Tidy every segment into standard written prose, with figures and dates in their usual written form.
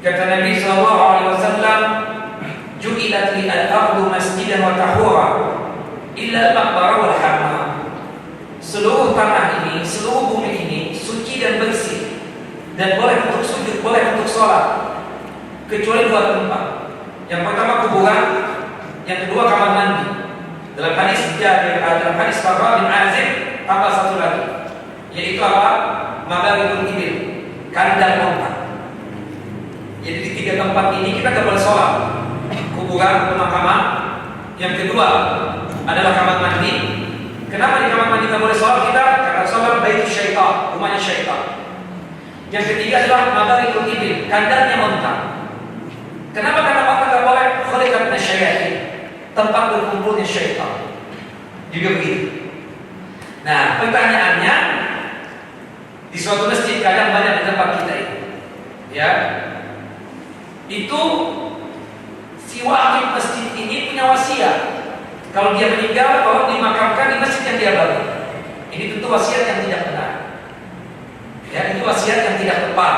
Kata Nabi sallallahu alaihi wasallam, "Ju'ilat li al-ardu masjidan wa tahura illa al-maqbara wal hammam." Seluruh tanah ini, seluruh bumi ini suci dan bersih dan boleh untuk sujud, boleh untuk sholat, kecuali dua tempat. Yang pertama kuburan, yang kedua kamar mandi. Dalam hadis Barra bin Azib tambah satu lagi, yaitu apa? Mabarikul ibil, kandang unta. Jadi di tiga tempat ini kita tidak boleh sholat. Kuburan, pemakaman. Yang kedua adalah kamar mandi. Kenapa di kamar mandi tidak boleh sholat kita? Karena sholat baitul syaitan, rumahnya syaitan. Yang ketiga adalah mabarikul ibil, kandangnya unta. Kenapa? Karena apa tidak boleh? Khuliqat minasyayatin, tempat berkumpulnya syaitan. Juga begitu. Nah, pertanyaannya, di suatu masjid kadang banyak di tempat kita ini, ya, itu si wakil masjid ini punya wasiat. Kalau dia meninggal, tolong dimakamkan di masjid yang dia bangun. Ini tentu wasiat yang tidak benar. Ya, itu wasiat yang tidak tepat.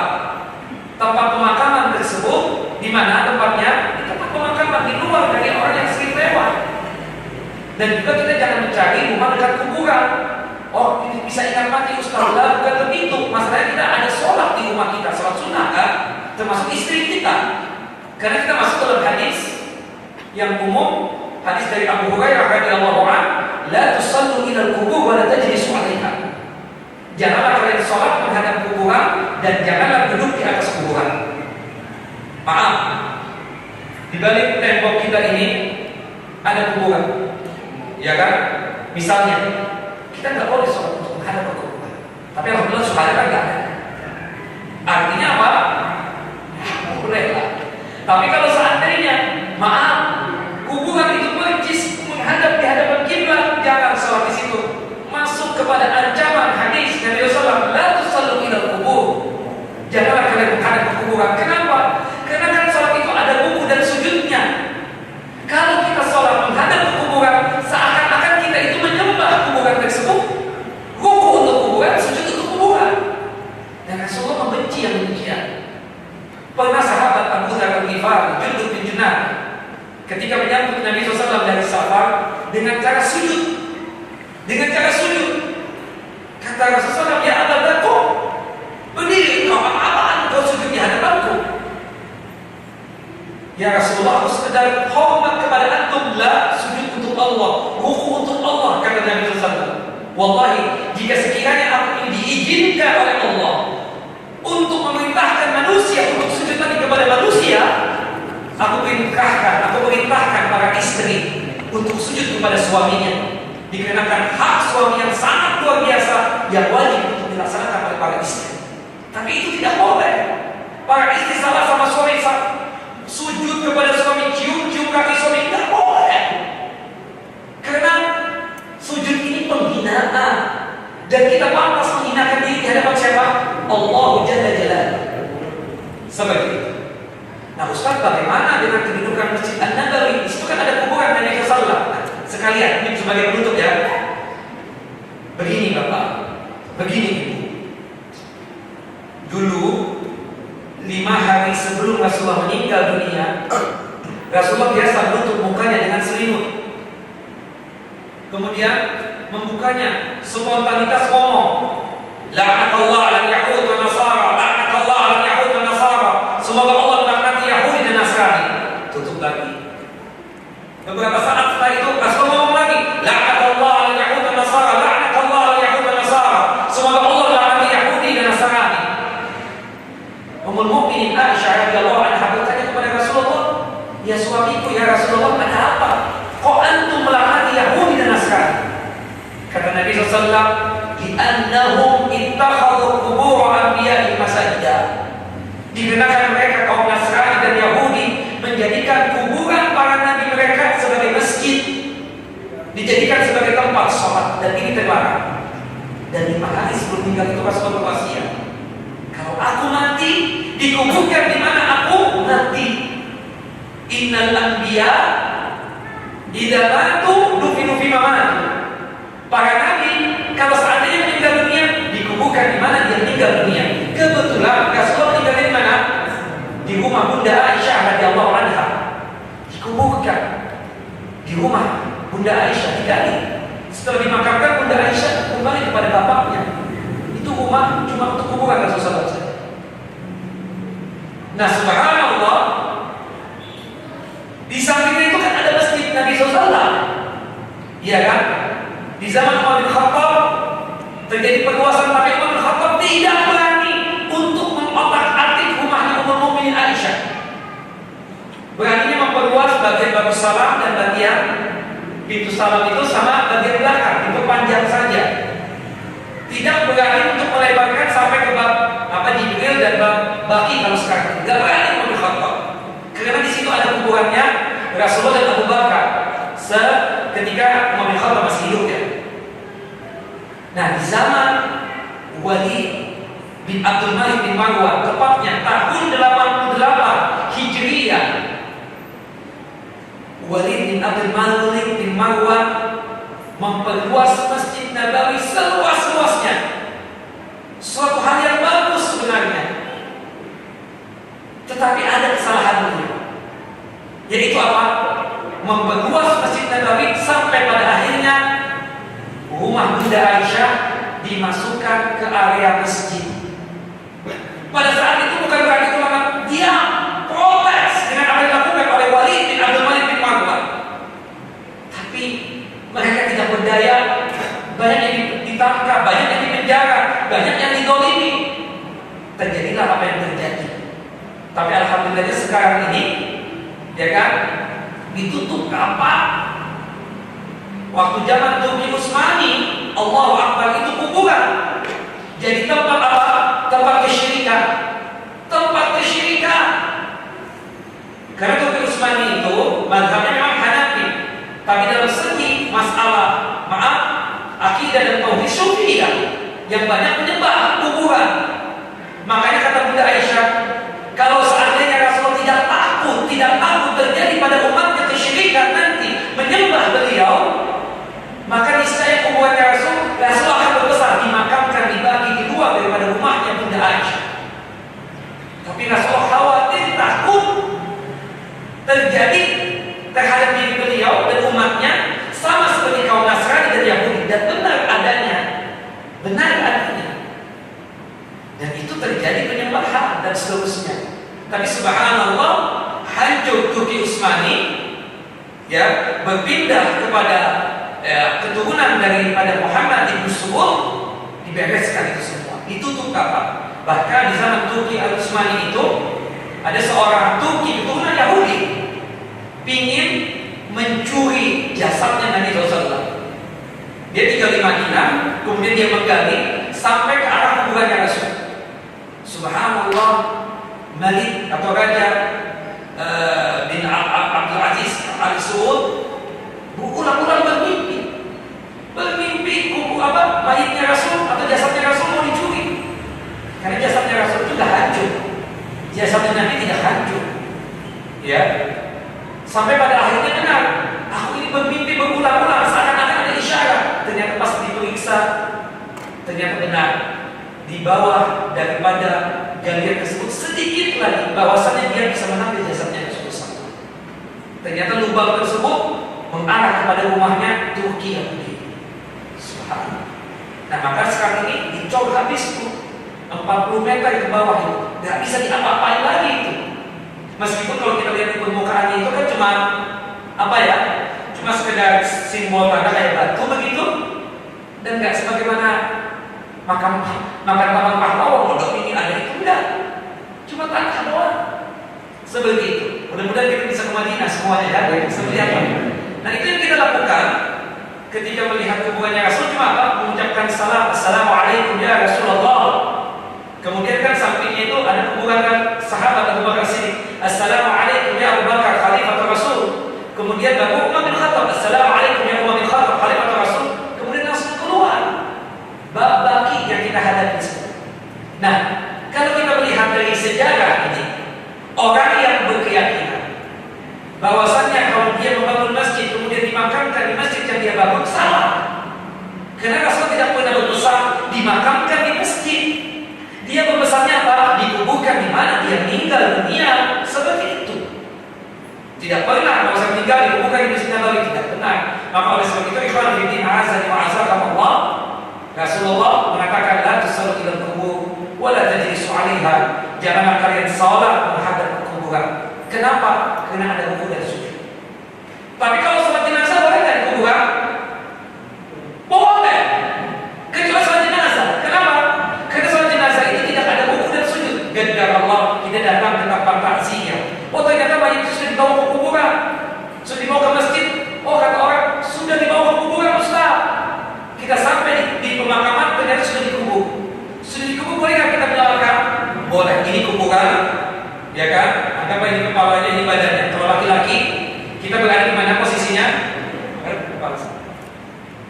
Tempat pemakaman tersebut di mana tempatnya? Di tempat pemakaman di luar dari orang yang sering lewat. Dan juga kita jangan mencari rumah dekat kuburan. Oh, ini bisa ikan mati Ustaz. Bukan begitu. Masalahnya kita ada sholat di rumah kita, sholat sunnah kan, termasuk istri kita. Karena kita masuk dalam hadis yang umum, hadis dari Abu Hurairah radhiyallahu anhu, la tusallu ila al-qubur wa la tajlisu 'alaiha. Janganlah kalian sholat menghadap kuburan dan janganlah duduk di atas kuburan. Maaf, di balik tembok kita ini ada kuburan, ya kan? Misalnya, kita nggak boleh sholat untuk menghadap kuburan. Tapi alhamdulillah sholat kan nggak ada. Artinya apa? Ya, boleh lah. Tapi kalau seandainya, maaf, kuburan itu percis menghadap di hadapan kiblat, jangan sholat di situ. Masuk kepada ancaman hadis Nabi SAW, la tusallu ila al-qubur. Janganlah kalian menghadap ke kuburan. Kenapa? Karena kan sholat itu ada ruku dan sujudnya. Kalau kita sholat menghadap ke kuburan, seakan-akan kita itu menyembah kuburan tersebut. Ruku untuk kuburan, sujud untuk kuburan. Dan Rasulullah membenci yang demikian. Pernah sahabat Abu Dzar Al-Ghifari, Jundub bin Junadah, ketika menyambut Nabi SAW dari safar dengan cara sujud. Dengan cara sujud, kata Rasulullah, ya Abu Dzar, berdiri engkau, apa-apaan engkau sujud di hadapanku? Ya Rasulullah, aku sekedar hormat kepada antum, la, sujud untuk Allah, ruku untuk Allah, kata Nabi SAW. Wallahi, jika sekiranya aku ini diizinkan oleh Allah untuk memerintahkan manusia untuk sujud lagi kepada manusia, aku perintahkan para istri untuk sujud kepada suaminya. Dikenakan hak suami yang sangat luar biasa yang wajib untuk dilaksanakan oleh para istri. Tapi itu tidak boleh. Para istri salah sama suami, sujud kepada suami, cium kaki suami, tidak boleh. Karena sujud ini penghinaan, dan kita pantas menghinakan diri di hadapan siapa? Allah Jalla Jalaluhu. Seperti itu. Nah, Ustaz, bagaimana dengan kedudukan Masjid An-Nabawi? Di situ kan ada kuburan Nabi sallallahu. Sekalian, ini sebagai penutup ya. Begini Bapak, begini Ibu. Dulu 5 hari sebelum Rasulullah meninggal dunia, Rasulullah biasa menutup mukanya dengan selimut. Kemudian membukanya spontanitas ngomong, la'natullah 'alal yahud wa nasara, la'natullah 'alal yahud wa nasara. Semoga Allah melaknati Yahudi dan Nasrani. Tutup lagi. Beberapa saat setelah itu Rasulullah ngomong lagi, la'natullah 'alal yahud wa nasara, la'natullah 'alal yahud wa nasara. Semoga Allah melaknati Yahudi dan Nasrani. Ummul Mukminin Aisyah radhiyallahu anha bertanya kepada Rasulullah, "Ya suamiku, ya Rasulullah, ada apa? Kok antum melaknati Yahudi dan Nasrani?" Kata Nabi SAW, "Li'annahum ittakhadhu qubur anbiya'i masajida." Dikarenakan mereka kaum Nasrani dan Yahudi menjadikan kuburan para nabi mereka sebagai masjid, dijadikan sebagai tempat sholat, dan ini terlarang. Dan 5 hari sebelum meninggal itu Rasulullah berwasiat, kalau aku mati, dikuburkan di mana aku mati. Innal anbiya idza matu dufinu fi mamati. Para nabi kalau seandainya meninggal dunia, dikuburkan di mana dia meninggal dunia. Kebetulan Rasulullah meninggal di mana? Di rumah rumah Bunda Aisyah digali. Setelah dimakamkan, Bunda Aisyah kembali kepada bapaknya. Itu rumah cuma untuk kuburan Rasulullah SAW. Nah, subhanallah, di samping itu kan ada masjid Nabi SAW. Iya kan? Di zaman Umar bin Khattab terjadi perluasan, tapi Umar bin Khattab tidak berani untuk mengotak-atik rumahnya Ummul Mukminin Aisyah. Beraninya memperluas bagian bab salam dan bagian pintu salam itu sama bagian belakang, itu panjang saja. Tidak berani untuk melebarkan sampai ke bab Jibril dan bab Baqi kalau sekarang. Tidak berani Umar bin Khattab. Karena di situ ada kuburannya Rasulullah dan Abu Bakar. Ketika Umar bin Khattab masih hidup ya. Nah, di zaman Walid bin Abdul Malik bin Marwan, tepatnya tahun 88 Hijriyah, Walid bin Abdul Malik bin Marwan memperluas Masjid Nabawi seluas-luasnya. Suatu hal yang bagus sebenarnya. Tetapi ada kesalahan beliau. Yaitu apa? Memperluas Masjid Nabawi sampai pada akhirnya rumah Bunda Aisyah dimasukkan ke area masjid. Pada saat itu bukan berarti ulama dia protes dengan apa yang dilakukan oleh Walid bin Abdul Malik bin Marwan. Tapi mereka tidak berdaya, banyak yang ditangkap, banyak yang dipenjara, banyak yang didolimi. Terjadilah apa yang terjadi. Tapi alhamdulillah sekarang ini, ya kan, ditutup rapat. Waktu zaman Turki Utsmani, Allahu Akbar, itu kuburan. Jadi tempat apa? Tempat kesyirikan. Tempat kesyirikan. Karena Turki Utsmani itu mazhabnya memang Hanafi, tapi dalam segi masalah akidah dan tauhid Sufiyah yang banyak menyembah kuburan. Makanya kata Bunda Aisyah, kalau seandainya Rasulullah tidak takut terjadi pada umatnya kesyirikan nanti menyembah beliau, maka niscaya kuburannya Rasul akan berbesar, dimakamkan, dibagi di luar daripada rumahnya Bunda Aisyah. Tapi Rasulullah khawatir, takut terjadi terhadap diri beliau dan umatnya sama seperti kaum Nasrani dan Yahudi, dan benar adanya. Dan itu terjadi penyembahan dan seterusnya. Tapi subhanallah, hancur Turki Utsmani, ya, berpindah kepada keturunan daripada Muhammad bin Su'ud, dibereskan itu semua, ditutup rapat. Bahkan di zaman Turki Utsmani itu ada seorang Turki keturunan Yahudi ingin mencuri jasadnya Nabi SAW. Dia tinggal di Madinah, kemudian dia menggali sampai ke arah kuburannya Rasul. Subhanallah, Malik atau Raja bin Abdul Aziz Al Saud berulang-ulang bermimpi mayitnya Rasul atau jasadnya Rasul mau dicuri. Karena jasadnya Rasul itu sudah hancur, jasadnya Nabi tidak hancur. Ya, sampai pada akhirnya benar, aku ini bermimpi berulang-ulang seakan-akan ada isyarat. Ternyata pas diperiksa, ternyata benar. Di bawah daripada galian tersebut sedikit lagi bahwasannya dia bisa mengambil jasadnya Rasulullah. Ternyata lubang tersebut mengarah kepada rumahnya Turki Yahudi. Subhanallah. Nah, maka sekarang ini dicor habis tuh 40 meter ke bawah itu, nggak bisa diapa-apain lagi itu. Meskipun kalau kita lihat permukaannya itu kan cuma cuma sekedar simbol tanda kayak batu begitu, dan nggak sebagaimana makam pahlawan model ini ada itu, enggak, cuma tanah doang seperti itu. Mudah-mudahan kita bisa ke Madinah semuanya ya, seperti apa. Nah, itu yang kita lakukan ketika melihat kuburannya Rasul, cuma mengucapkan salam, assalamualaikum ya Rasulullah. Kemudian kan sampingnya itu ada kuburan sahabat Abu Bakar Siddiq, assalamualaikum ya Abu Bakar Khalifah Rasul. Kemudian baru Umar bin Khattab, assalamualaikum ya Umar bin Khattab Khalifah Rasul. Kemudian langsung keluar bab Baqi yang kita hadapi sekarang. Nah, kalau kita melihat dari sejarah ini, orang yang berkeyakinan bahwasannya kalau dia membangun masjid kemudian dimakamkan di masjid yang dia bangun, salah. Karena Rasul tidak pernah berpesan dimakamkan di masjid. Dia berpesannya apa? Dikuburkan di mana dia meninggal dunia, seperti itu. Tidak pernah kalau saya meninggal dikuburkan di Masjid Nabawi, tidak benar. Maka oleh sebab itu ikhwan fillah azza wa azakumullah, Rasulullah mengatakan la tusallu ila kubur wa la tajlisu 'alaiha. Janganlah kalian salat menghadap kuburan. Kenapa? Karena ada ruku dan sujud. Tapi kalau salat jenazah boleh enggak di kuburan? Boleh. Kecuali salat jenazah. Kenapa? Karena salat jenazah ini tidak ada ruku dan sujud. Gadar Allah, kita datang ke tempat takziah. Oh ternyata mayat itu sudah dibawa ke kuburan, sudah dibawa ke masjid. Oh kata orang sudah dibawa ke kuburan Ustaz. Kita sampai di pemakaman ternyata sudah dikubur. Sudah dikubur bolehkah kita menyalakan? Boleh. Ini kuburan, ya kan? Anggap ini kepalanya, ini badannya. Kalau laki-laki kita berada di mana posisinya?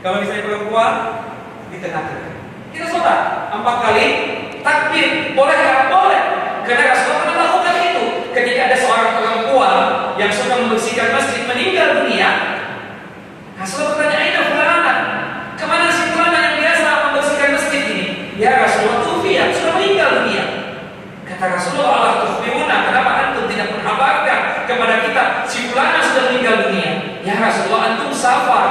Kalau misalnya perempuan di tengah-tengah. Kita sholat 4 kali takbir. Bolehkah? Boleh. Karena Rasulullah pernah melakukan itu. Ketika ada seorang perempuan yang sudah membersihkan masjid meninggal dunia, Rasulullah bertanya, "Aina fulana? Kemana si fulana yang biasa membersihkan masjid ini?" "Ya Rasulullah, tufiya, sudah meninggal dunia." Kata Rasulullah, "Allah tukhbiruna, kenapa antum tidak mengabarkan kepada kita si fulana sudah meninggal dunia?" "Ya Rasulullah, antum safar.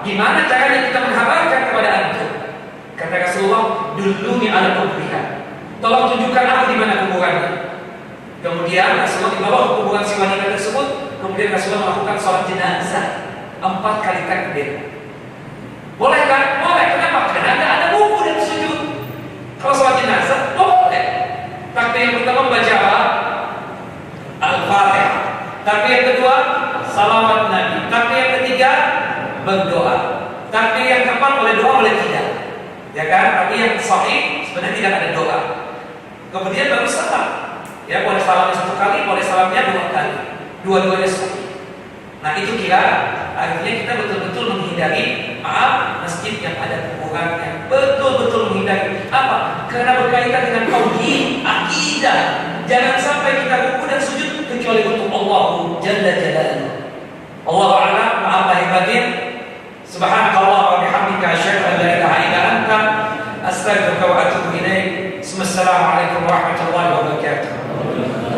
Gimana caranya kita menghabarkan kepada antum?" Kata Rasulullah, "Dulluni ala kubriha." Tolong tunjukkan aku di mana kuburannya. Kemudian Rasulullah dibawa ke kuburan si wanita tersebut. Kemudian Rasulullah melakukan sholat jenazah 4 kali takbir. Boleh kan? Boleh. Kenapa? Karena tidak ada ruku dan sujud. Kalau sholat jenazah boleh. Takbir yang pertama membaca apa? Al-Fatihah. Takbir yang kedua salawat Nabi. Takbir yang ketiga berdoa. Takbir yang keempat boleh doa boleh tidak. Ya kan? Tapi yang sahih sebenarnya tidak ada doa. Kemudian baru salam. Ya, boleh salamnya 1 kali, boleh salamnya 2 kali. Dua-duanya sahih. Nah, itu kira artinya kita betul-betul menghindari masjid yang ada kuburannya. Betul-betul menghindari. Apa? Karena berkaitan dengan tauhid, akidah. Jangan sampai kita ruku dan sujud kecuali untuk Allah Jalla Jalaluhu. Allahu a'lam, maaf lahir batin. Subhanakallah wa bihamdika asyhadu an la ilaha illa anta astaghfiruka wa atubu ilaik. Assalamualaikum warahmatullahi wabarakatuh.